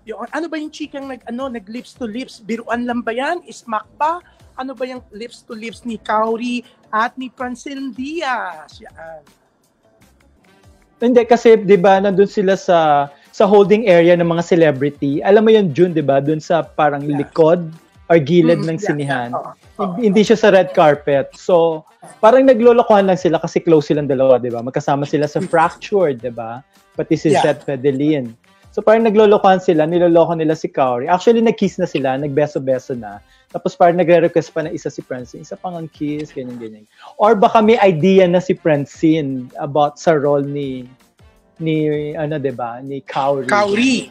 Yung, ano ba yung chikang nag lips to lips? Biruan lang ba yan? Smack ba? Ano ba yung lips to lips ni Cowrie at ni Francine Diaz? Yan. Hindi, kasi, di ba, nandun sila sa holding area ng mga celebrity. Alam mo yun, June, di ba? Dun sa parang likod or gilid ng sinihan. Hindi siya sa red carpet. So, parang naglolokohan lang sila kasi close silang dalawa, di ba? Magkasama sila sa Fractured, di ba? Pati si Seth Fedelin. So, parang naglolokohan sila, niloloko nila si Cowrie. Actually, nag-kiss na sila, nagbeso-beso na. Tapos parang nagre-request pa na isa si Francine, isa pang kiss, ganyan-ganyan. Or baka may idea na si Francine about sa role ni ano, 'di ba? Ni Cowrie.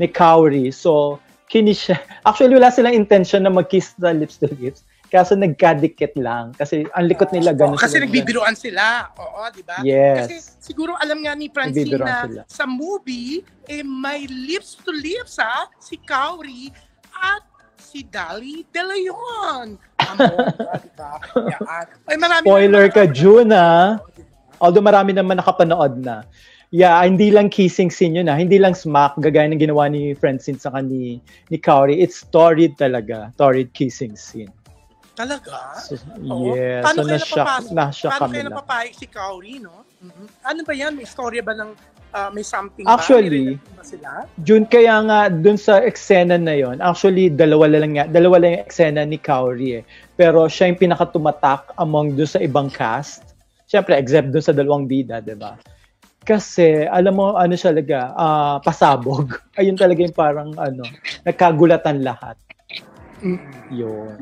Ni Cowrie. So, kinis siya. Actually, wala silang intention na mag-kiss sa lips to lips. Kaso nagkadikit lang. Kasi ang likot nila ganun. Kasi nagbibiruan sila. Oo, di ba? Yes. Kasi siguro alam nga ni Francine na sila. Sa movie, may lips to lips si Cowrie at si Dali De Leon. Diba? Spoiler ka, June, ha? Although marami naman nakapanood na. Yeah, hindi lang kissing scene yun, hindi lang smack, gagaya ng ginawa ni Francine sa ni Cowrie. It's torrid talaga. Torrid kissing scene. Talaga? So, yes. Paano So, na-shock kami lang. napapayag si Cowrie, no? Mm-hmm. Ano ba yan? May istorya ba ng may something actually, ba sila? June, kaya nga dun sa eksena na yon, actually dalawa lang yung eksena ni Cowrie Pero siya yung pinakatumatak among dun sa ibang cast. Siyempre, except dun sa dalawang bida, di ba? Kasi, alam mo, ano siya talaga, pasabog. Ayun talaga yung parang, nagkagulatan lahat. Yun.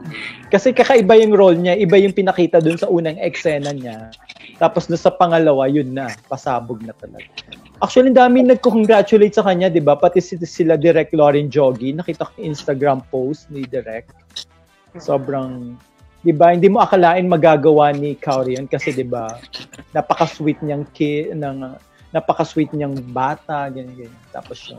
Kasi kakaiba yung role niya, iba yung pinakita dun sa unang eksena niya. Tapos dun sa pangalawa, yun na, pasabog na talaga. Actually, dami nagko-congratulate sa kanya, di ba? Pati sila Direk Lauren Joggy, nakita ko yung Instagram post ni Direk. Sobrang, di ba, hindi mo akalain magagawa ni Cowrie yan kasi, di ba, napaka-sweet niyang napaka-sweet niyang bata, ganyan. Tapos yung